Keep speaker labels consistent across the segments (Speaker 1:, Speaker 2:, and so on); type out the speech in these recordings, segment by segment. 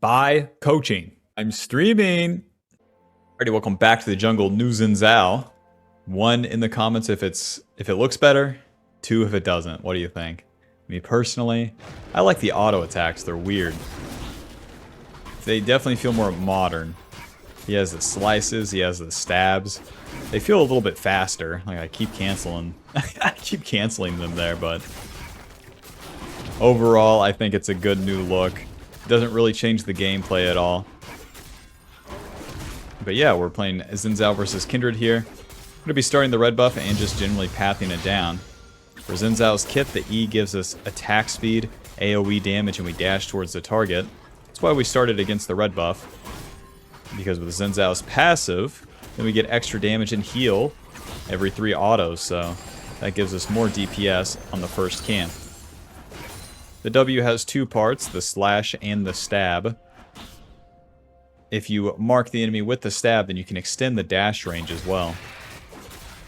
Speaker 1: by coaching. I'm streaming. Alrighty, welcome back to the jungle. New Xin Zhao. 1 in the comments if it looks better. 2 if it doesn't. What do you think? Me personally, I like the auto attacks. They're weird. They definitely feel more modern. He has the slices. He has the stabs. They feel a little bit faster. Like I keep canceling. I keep canceling them there, but overall, I think it's a good new look. Doesn't really change the gameplay at all. But yeah, we're playing Xin Zhao versus Kindred here. We're going to be starting the red buff and just generally pathing it down. For Xin Zhao's kit, the E gives us attack speed, AoE damage, and we dash towards the target. That's why we started against the red buff. Because with Xin Zhao's passive, then we get extra damage and heal every 3 autos, so that gives us more DPS on the first camp. The W has 2 parts, the slash and the stab. If you mark the enemy with the stab, then you can extend the dash range as well.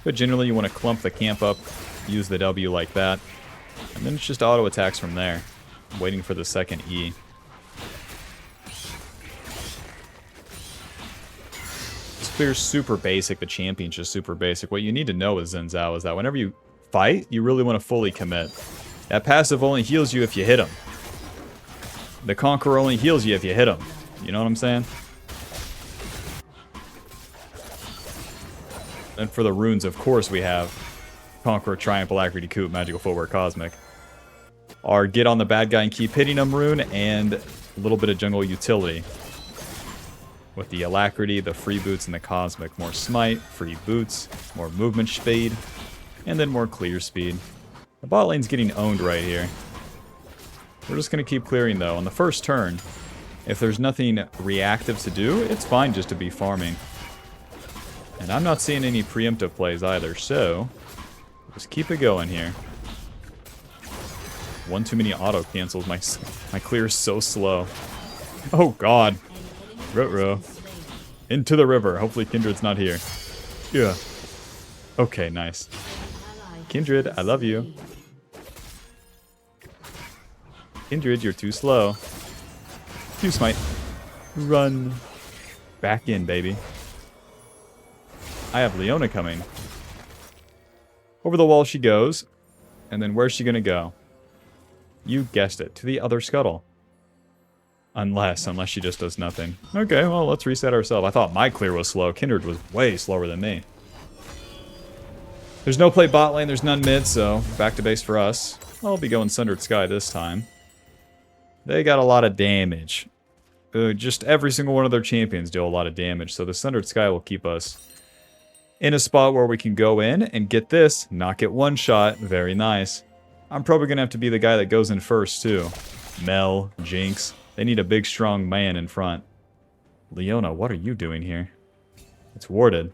Speaker 1: But generally you want to clump the camp up, use the W like that, and then it's just auto attacks from there, waiting for the second E. This clear's super basic, the champion's just super basic. What you need to know with Xin Zhao is that whenever you fight, you really want to fully commit. That passive only heals you if you hit him. The Conqueror only heals you if you hit him. You know what I'm saying? And for the runes, of course, we have Conqueror, Triumph, Alacrity, Coup, Magical Footwear, Cosmic. Our Get on the Bad Guy and Keep Hitting Him rune, and a little bit of jungle utility. With the Alacrity, the free boots, and the Cosmic. More smite, free boots, more movement speed, and then more clear speed. The bot lane's getting owned right here. We're just going to keep clearing, though. On the first turn, if there's nothing reactive to do, it's fine just to be farming. And I'm not seeing any preemptive plays either, so just keep it going here. One too many auto cancels. My clear is so slow. Oh, God. Ruh-roh. Into the river. Hopefully Kindred's not here. Yeah. Okay, nice. Kindred, I love you. Kindred, you're too slow. Too smite. Run. Back in, baby. I have Leona coming. Over the wall she goes. And then where's she gonna go? You guessed it. To the other scuttle. Unless she just does nothing. Okay, well, let's reset ourselves. I thought my clear was slow. Kindred was way slower than me. There's no play bot lane, there's none mid, so back to base for us. I'll be going Sundered Sky this time. They got a lot of damage. Just every single one of their champions do a lot of damage, so the Sundered Sky will keep us in a spot where we can go in and get this, not get one shot. Very nice. I'm probably going to have to be the guy that goes in first, too. Mel, Jinx, they need a big, strong man in front. Leona, what are you doing here? It's warded.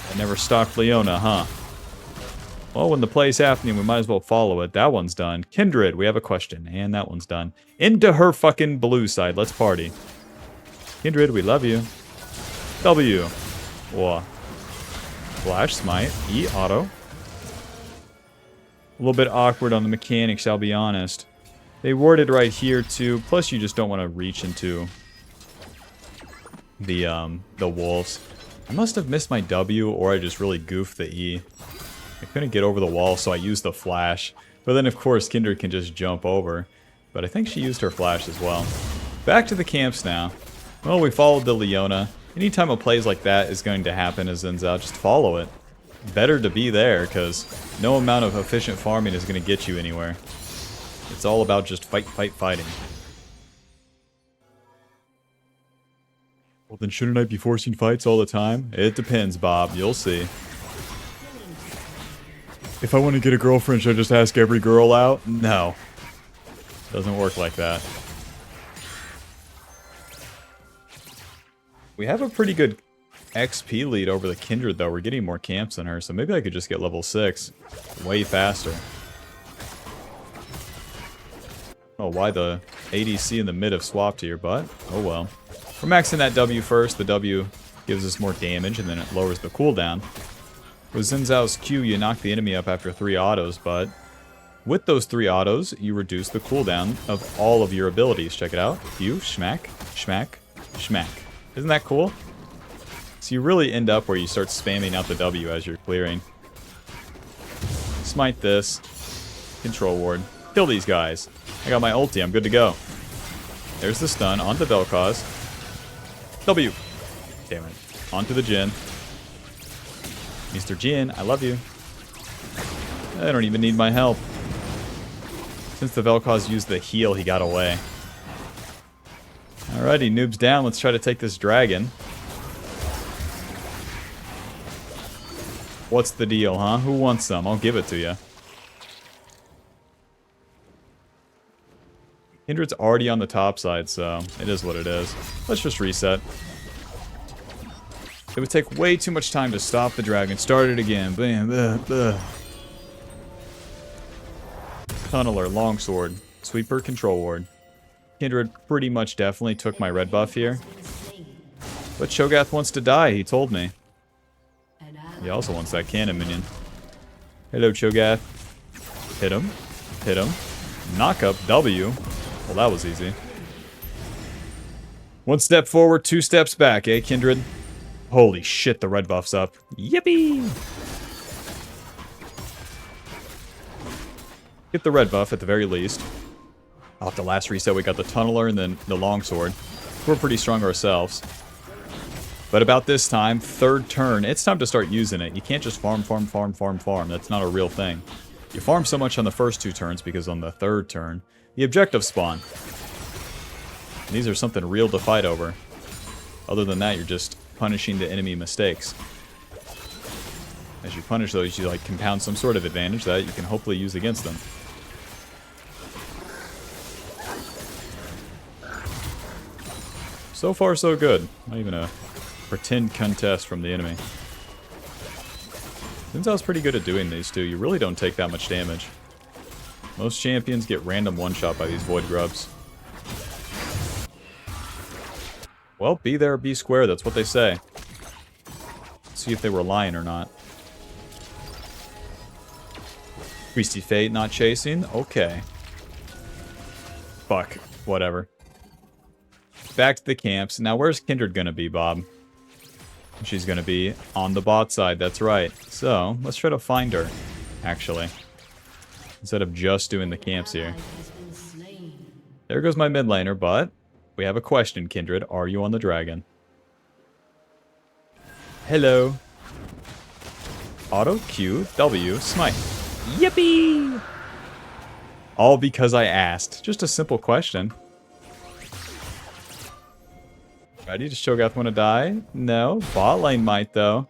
Speaker 1: I never stalked Leona, huh? Well, when the play's happening, we might as well follow it. That one's done. Kindred, we have a question. And that one's done. Into her fucking blue side. Let's party. Kindred, we love you. W. Whoa. Flash, smite, E, auto. A little bit awkward on the mechanics, I'll be honest. They warded right here, too. Plus, you just don't want to reach into the wolves. I must have missed my W, or I just really goofed the E. I couldn't get over the wall, so I used the flash. But then, of course, Kindred can just jump over. But I think she used her flash as well. Back to the camps now. Well, we followed the Leona. Anytime a play like that is going to happen as Xin Zhao, just follow it. Better to be there, because no amount of efficient farming is going to get you anywhere. It's all about just fighting. Well, then shouldn't I be forcing fights all the time? It depends, Bob. You'll see. If I want to get a girlfriend, should I just ask every girl out? No. Doesn't work like that. We have a pretty good XP lead over the Kindred, though. We're getting more camps than her, so maybe I could just get level 6 way faster. Oh, why the ADC in the mid have swapped here, but oh well. We're maxing that W first. The W gives us more damage, and then it lowers the cooldown. With Xin Zhao's Q, you knock the enemy up after 3 autos, but With those 3 autos, you reduce the cooldown of all of your abilities. Check it out. You, schmack, schmack, schmack. Isn't that cool? So you really end up where you start spamming out the W as you're clearing. Smite this. Control ward. Kill these guys. I got my ulti. I'm good to go. There's the stun onto Vel'Koz. W. Damn it. Onto the Jhin. Mr. Jhin, I love you. I don't even need my help. Since the Vel'Koz used the heal, he got away. Alrighty, noobs down. Let's try to take this dragon. What's the deal, huh? Who wants some? I'll give it to you. Kindred's already on the top side, so it is what it is. Let's just reset. It would take way too much time to stop the dragon. Start it again. Bam, Tunneler, longsword, sweeper, control ward. Kindred pretty much definitely took my red buff here. But Cho'Gath wants to die, he told me. He also wants that cannon minion. Hello, Cho'Gath. Hit him. Hit him. Knock up W. Well, that was easy. 1 step forward, 2 steps back, eh, Kindred? Holy shit, the red buff's up. Yippee! Get the red buff at the very least. Off the last reset, we got the Tunneler and then the Longsword. We're pretty strong ourselves. But about this time, 3rd turn, it's time to start using it. You can't just farm. That's not a real thing. You farm so much on the first 2 turns because on the 3rd turn, the objectives spawn. And these are something real to fight over. Other than that, you're just punishing the enemy mistakes. As you punish those, you like compound some sort of advantage that you can hopefully use against them. So far, so good. Not even a pretend contest from the enemy. Xin Zhao's pretty good at doing these too. You really don't take that much damage. Most champions get random one-shot by these Void Grubs. Well, be there or be square, that's what they say. Let's see if they were lying or not. Priesty Fate not chasing? Okay. Fuck. Whatever. Back to the camps. Now, where's Kindred gonna be, Bob? She's gonna be on the bot side, that's right. So, let's try to find her, actually. Instead of just doing the camps here. There goes my mid laner, but we have a question, Kindred. Are you on the dragon? Hello. Auto, Q, W, smite. Yippee! All because I asked. Just a simple question. Ready? Does Cho'Gath want to die? No. Bot lane might, though.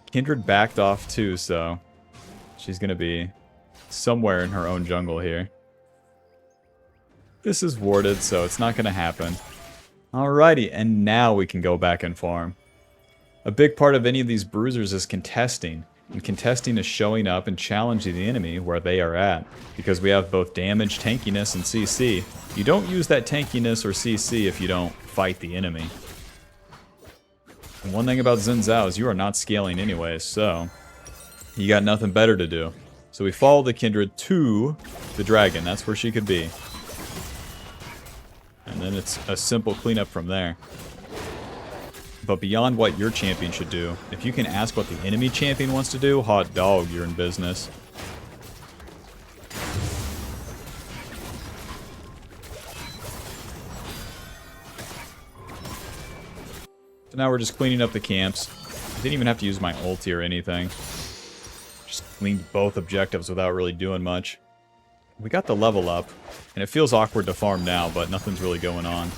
Speaker 1: Kindred backed off, too, so she's going to be somewhere in her own jungle here. This is warded, so it's not going to happen. Alrighty, and now we can go back and farm. A big part of any of these bruisers is contesting. And contesting is showing up and challenging the enemy where they are at. Because we have both damage, tankiness, and CC. You don't use that tankiness or CC if you don't fight the enemy. And one thing about Xin Zhao is you are not scaling anyways, so you got nothing better to do. So we follow the Kindred to the dragon. That's where she could be. And then it's a simple cleanup from there. But beyond what your champion should do, if you can ask what the enemy champion wants to do, hot dog, you're in business. So now we're just cleaning up the camps. I didn't even have to use my ulti or anything. Just cleaned both objectives without really doing much. We got the level up, and it feels awkward to farm now, but nothing's really going on.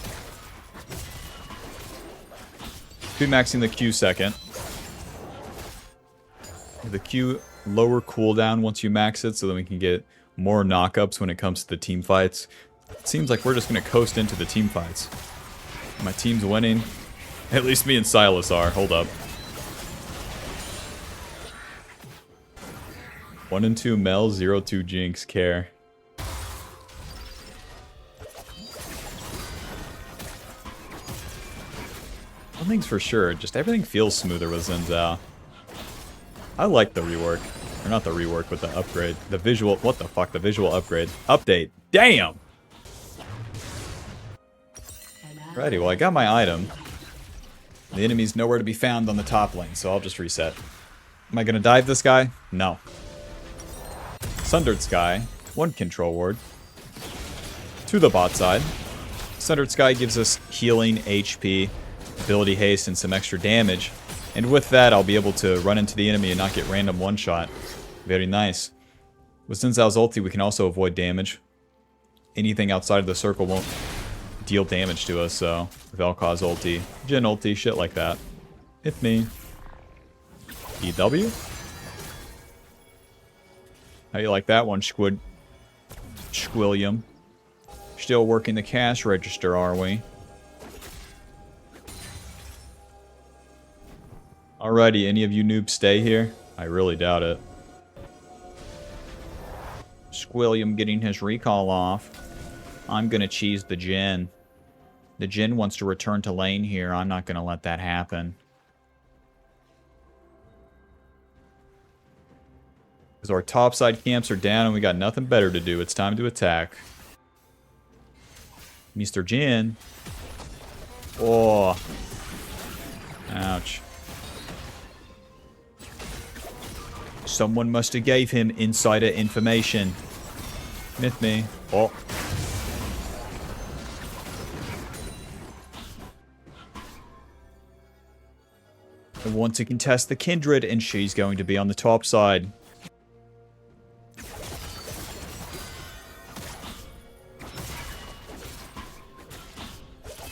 Speaker 1: Be maxing the Q second. The Q lower cooldown once you max it, so that we can get more knockups when it comes to the team fights. It seems like we're just going to coast into the team fights. My team's winning. At least me and Silas are. Hold up. 1 and 2 Mel, 0-2 Jinx, care. One thing's for sure, just everything feels smoother with Xin Zhao. I like the rework. Or not the rework, but the upgrade. The visual... What the fuck? The visual upgrade. Update. Damn! Alrighty, well I got my item. The enemy's nowhere to be found on the top lane, so I'll just reset. Am I gonna dive this guy? No. Sundered Sky. 1 control ward. To the bot side. Sundered Sky gives us healing, HP, ability haste, and some extra damage. And with that, I'll be able to run into the enemy and not get random one-shot. Very nice. With Xin Zhao's ulti, we can also avoid damage. Anything outside of the circle won't deal damage to us, so... Vel'Koz ulti, Jhin ulti, shit like that. Hit me. EW? How you like that one, Squilliam? Still working the cash register, are we? Alrighty, any of you noobs stay here? I really doubt it. Squilliam getting his recall off. I'm gonna cheese the Jhin. The Jhin wants to return to lane here. I'm not gonna let that happen. Because our topside camps are down and we got nothing better to do. It's time to attack. Mr. Jhin. Oh. Ouch. Someone must have gave him insider information. Myth me. Oh. I want to contest the Kindred, and she's going to be on the top side.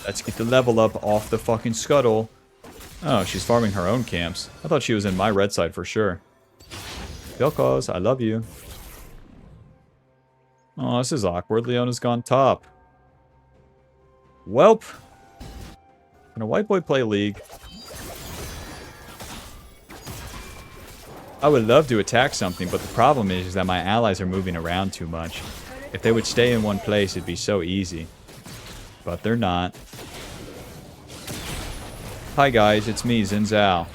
Speaker 1: Let's get the level up off the fucking scuttle. Oh, she's farming her own camps. I thought she was in my red side for sure. Vel'Koz, I love you. Oh, this is awkward. Leona's gone top. Welp. Can a white boy play League? I would love to attack something, but the problem is that my allies are moving around too much. If they would stay in one place, it'd be so easy. But they're not. Hi guys, it's me, Xin Zhao.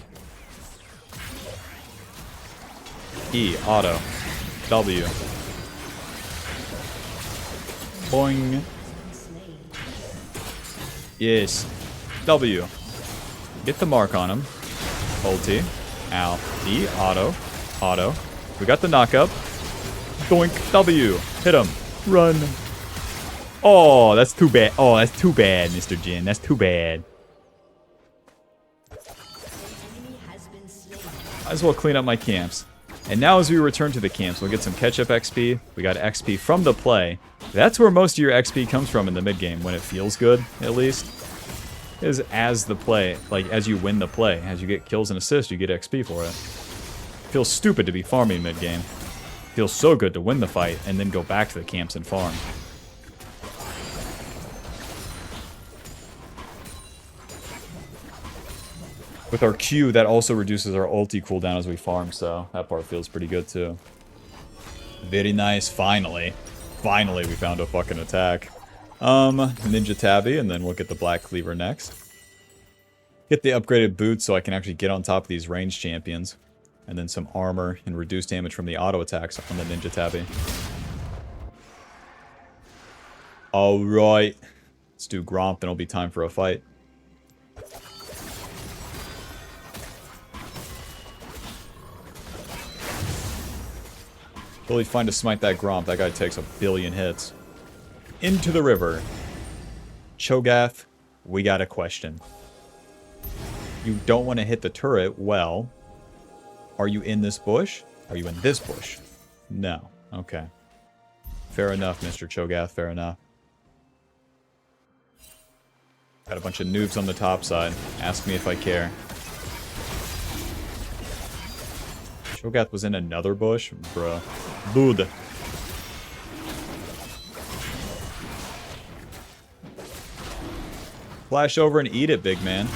Speaker 1: E, auto. W. Boing. Yes. W. Get the mark on him. Ulti. Ow. E, auto. Auto. We got the knockup. Doink. W. Hit him. Run. Oh, that's too bad. Oh, that's too bad, Mr. Jhin. That's too bad. Might as well clean up my camps. And now as we return to the camps, we'll get some catch-up XP. We got XP from the play. That's where most of your XP comes from in the mid-game, when it feels good, at least. Is as the play, like as you win the play. As you get kills and assists, you get XP for it. Feels stupid to be farming mid-game. Feels so good to win the fight, and then go back to the camps and farm. With our Q, that also reduces our ulti cooldown as we farm, so that part feels pretty good too. Very nice, finally. Finally, we found a fucking attack. Ninja Tabby, and then we'll get the Black Cleaver next. Get the upgraded boots so I can actually get on top of these ranged champions. And then some armor and reduced damage from the auto attacks on the Ninja Tabby. Alright. Let's do Gromp, and it'll be time for a fight. Really fun to smite that Gromp. That guy takes a billion hits. Into the river. Cho'Gath, we got a question. You don't want to hit the turret. Well, are you in this bush? Are you in this bush? No. Okay. Fair enough, Mr. Cho'Gath. Fair enough. Got a bunch of noobs on the top side. Ask me if I care. Cho'Gath was in another bush? Bruh. Bud. Flash over and eat it, big man.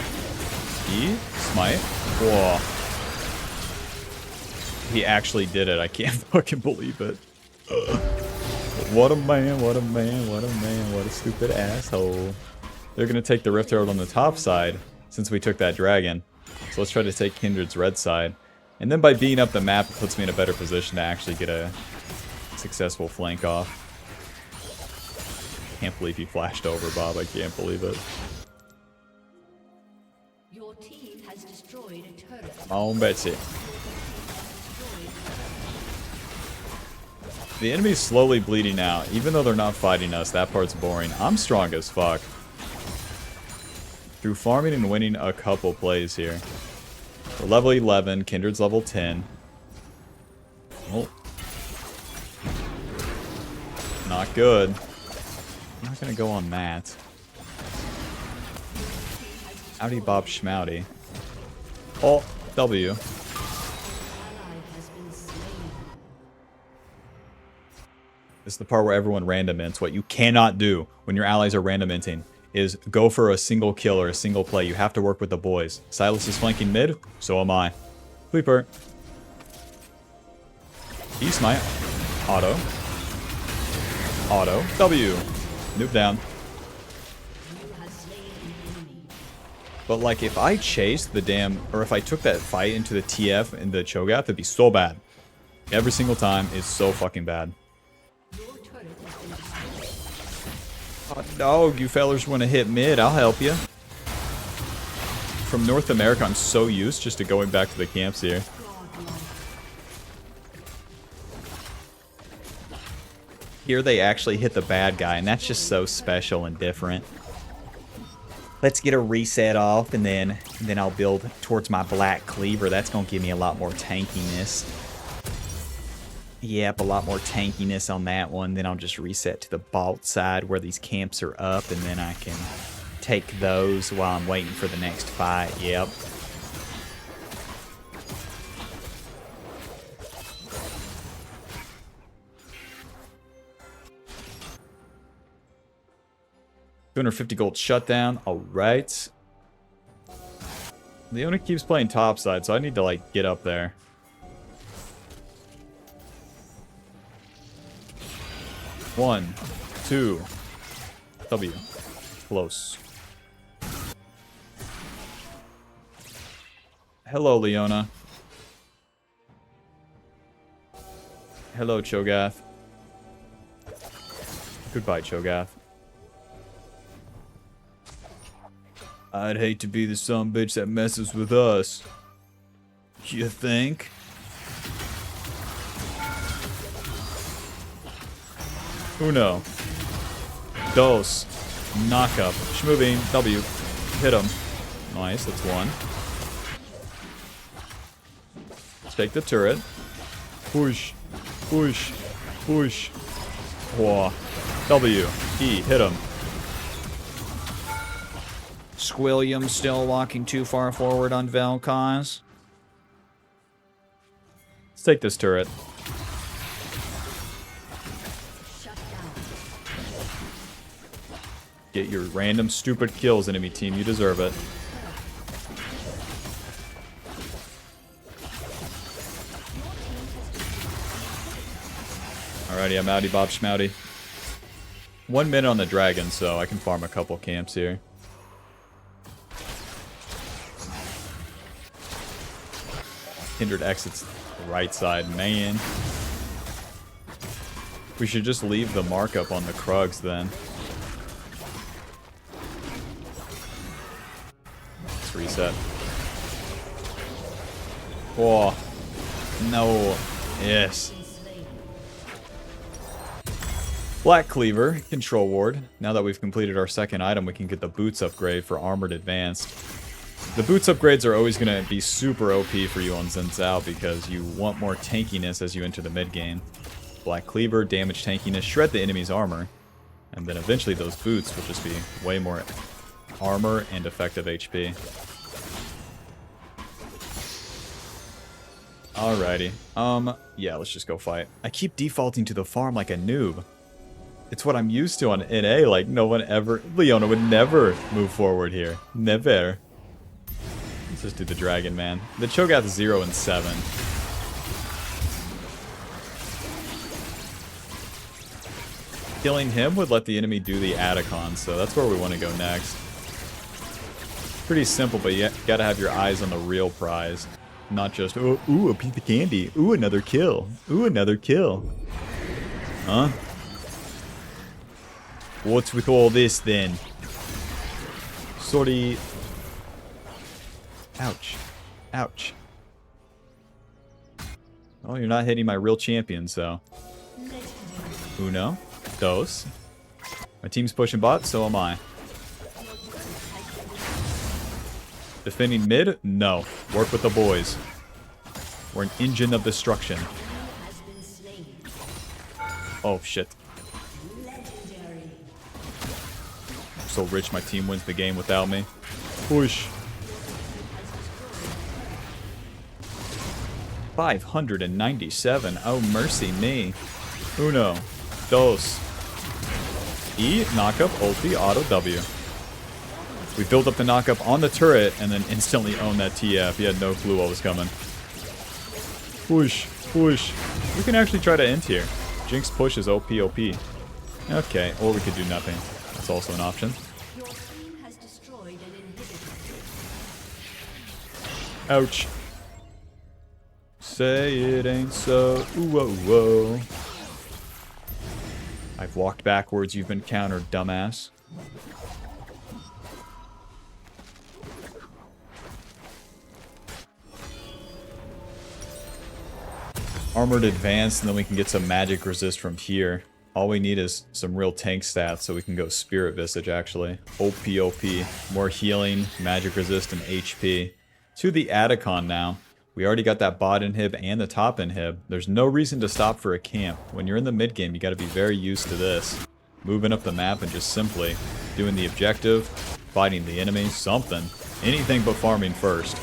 Speaker 1: E? Smite? Whoa. He actually did it. I can't fucking believe it. What a man, what a man, what a man, what a stupid asshole. They're gonna take the Rift Herald on the top side, since we took that dragon. So let's try to take Kindred's red side. And then by being up the map, it puts me in a better position to actually get a successful flank off. Can't believe he flashed over, Bob. I can't believe it.
Speaker 2: Your team has destroyed a turret.
Speaker 1: Oh, Betsy. The enemy's slowly bleeding out. Even though they're not fighting us, that part's boring. I'm strong as fuck. Through farming and winning a couple plays here. We're level 11, Kindred's level 10. Oh. Not good. I'm not gonna go on that. Howdy Bob Schmouty. Oh, W. This is the part where everyone random mints. What you cannot do when your allies are random minting is go for a single kill or a single play. You have to work with the boys. Silas is flanking mid, so am I. Sleeper. He's my auto. Auto. W. Noob down. But like if I chased the damn, or if I took that fight into the TF and the Cho'Gath, it'd be so bad. Every single time is so fucking bad. Oh, dog, you fellers want to hit mid, I'll help you. From North America, I'm so used just to going back to the camps here. Here they actually hit the bad guy, and that's just so special and different. Let's get a reset off, and then I'll build towards my black cleaver. That's going to give me a lot more tankiness. Yep, a lot more tankiness on that one. Then I'll just reset to the Balt side where these camps are up, and then I can take those while I'm waiting for the next fight. Yep. $250 gold shutdown. Alright. Leona keeps playing topside, so I need to, like, get up there. One, two, W. Close. Hello, Leona. Hello, Cho'Gath. Goodbye, Cho'Gath. I'd hate to be the sumbitch that messes with us. You think? Uno. Dos. Knock up. Schmoobing. W. Hit him. Nice, that's one. Let's take the turret. Push. Push. Push. Whoa. W. E. Hit him. Squilliam still walking too far forward on Vel'Koz. Let's take this turret. Get your random stupid kills, enemy team. You deserve it. Alrighty, I'm outie Bob Schmouty. 1 minute on the dragon, so I can farm a couple camps here. Kindred exits the right side. Man. We should just leave the markup on the Krugs then. Let's reset. Oh. No. Yes. Black Cleaver, Control Ward. Now that we've completed our second item, we can get the Boots upgrade for Armored Advanced. The Boots upgrades are always going to be super OP for you on Xin Zhao because you want more tankiness as you enter the mid-game. Black Cleaver, damage tankiness, shred the enemy's armor. And then eventually those boots will just be way more armor and effective HP. Alrighty. Yeah, let's just go fight. I keep defaulting to the farm like a noob. It's what I'm used to on NA, like no one ever... Leona would never move forward here. Never. Let's just do the dragon, man. The Cho'Gath 0 and 7. Killing him would let the enemy do the Atacon, so that's where we want to go next. Pretty simple, but you gotta have your eyes on the real prize. Not just, oh, ooh, a piece of candy. Ooh, another kill. Ooh, another kill. Huh? What's with all this then? Sorry. Ouch. Ouch. Oh, you're not hitting my real champion, so. Uno. Dos. My team's pushing bot, so am I. Defending mid? No. Work with the boys. We're an engine of destruction. Oh, shit. I'm so rich my team wins the game without me. Push. 597. Oh, mercy me. Uno. Dos. E. Knockup. Ulti. Auto W. We built up the knockup on the turret and then instantly owned that TF. He had no clue what was coming. Push. Push. We can actually try to end here. Jinx push is OP. Okay, or we could do nothing. That's also an option.
Speaker 2: Your team has destroyed an inhibitor.
Speaker 1: Ouch. Say it ain't so. Ooh, whoa, whoa. I've walked backwards. You've been countered, dumbass. Armored advance, and then we can get some magic resist from here. All we need is some real tank stats, so we can go Spirit Visage, actually. OP. More healing, magic resist, and HP. To the Atacon now. We already got that bot inhib and the top inhib. There's no reason to stop for a camp. When you're in the mid game, you gotta be very used to this. Moving up the map and just simply doing the objective, fighting the enemy, something. Anything but farming first.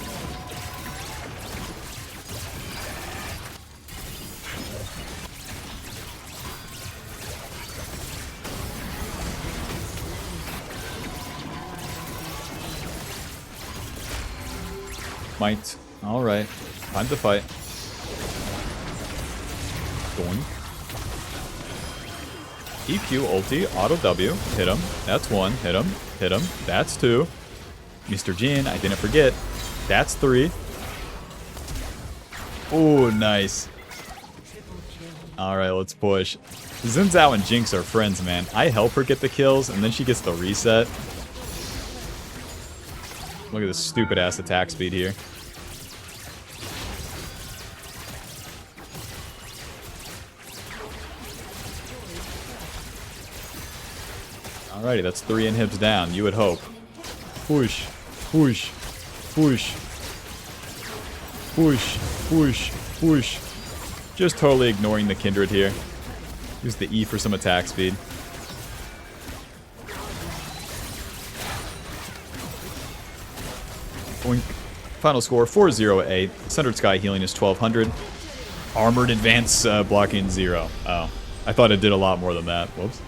Speaker 1: Might. Alright. Time to fight. Going. EQ, ulti, auto W. Hit him. That's one. Hit him. Hit him. That's two. Mr. Jin, I didn't forget. That's three. Oh, nice. Alright, let's push. Xin Zhao and Jinx are friends, man. I help her get the kills, and then she gets the reset. Look at this stupid ass attack speed here. Alrighty, that's 3 inhibs down, you would hope. Push, push, push, push, push, push. Just totally ignoring the Kindred here. Use the E for some attack speed. Boink. Final score 408. Centered Sky healing is 1200. Armored advance blocking 0. Oh, I thought it did a lot more than that. Whoops.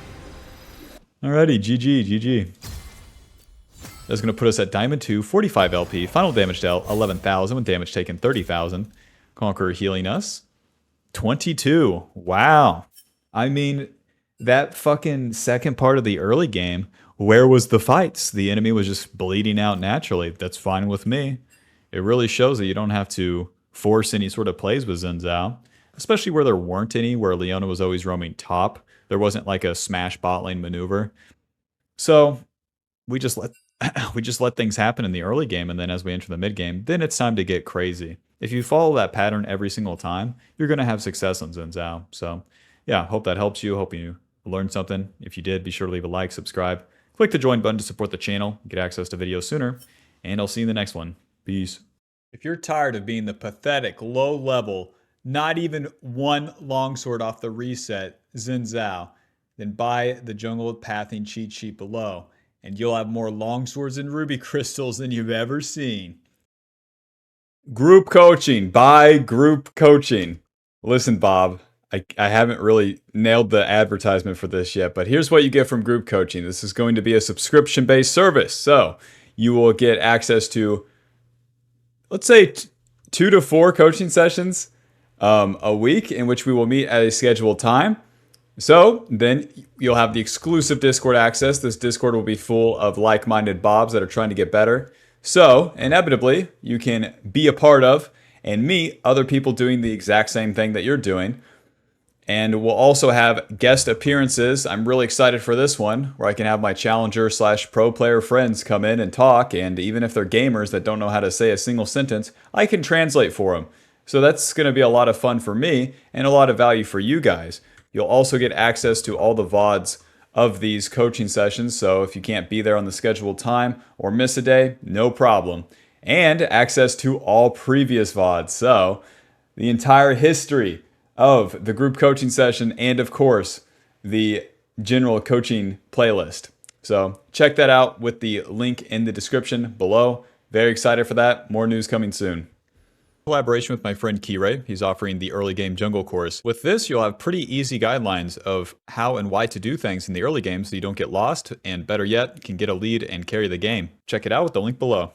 Speaker 1: Alrighty, GG. That's going to put us at Diamond 2, 45 LP. Final damage dealt 11,000 with damage taken 30,000. Conqueror healing us 22. Wow. I mean, that fucking second part of the early game, where was the fights? The enemy was just bleeding out naturally. That's fine with me. It really shows that you don't have to force any sort of plays with Xin Zhao, especially where there weren't any, where Leona was always roaming top. There wasn't like a smash bot lane maneuver. So we just let things happen in the early game, and then as we enter the mid game, then it's time to get crazy. If you follow that pattern every single time, you're going to have success on Xin Zhao. So yeah, hope that helps you. Hope you learned something. If you did, be sure to leave a like, subscribe. Click the join button to support the channel, get access to videos sooner, and I'll see you in the next one. Peace. If you're tired of being the pathetic, low level, not even one longsword off the reset, Xin Zhao, then buy the Jungle Pathing cheat sheet below, and you'll have more longswords and ruby crystals than you've ever seen. Group coaching. Buy group coaching. Listen, Bob, I haven't really nailed the advertisement for this yet, but here's what you get from group coaching. This is going to be a subscription-based service. So you will get access to, let's say, 2 to 4 coaching sessions a week in which we will meet at a scheduled time. So then you'll have the exclusive Discord access. This Discord will be full of like-minded Bobs that are trying to get better. So inevitably, you can be a part of and meet other people doing the exact same thing that you're doing. And we'll also have guest appearances. I'm really excited for this one, where I can have my challenger/pro player friends come in and talk, and even if they're gamers that don't know how to say a single sentence, I can translate for them. So that's going to be a lot of fun for me and a lot of value for you guys. You'll also get access to all the VODs of these coaching sessions, so if you can't be there on the scheduled time or miss a day, no problem. And access to all previous VODs, so the entire history of the group coaching session and, of course, the general coaching playlist. So check that out with the link in the description below. Very excited for that. More news coming soon. Collaboration with my friend Kirei. He's offering the early game jungle course. With this, you'll have pretty easy guidelines of how and why to do things in the early game so you don't get lost, and better yet, can get a lead and carry the game. Check it out with the link below.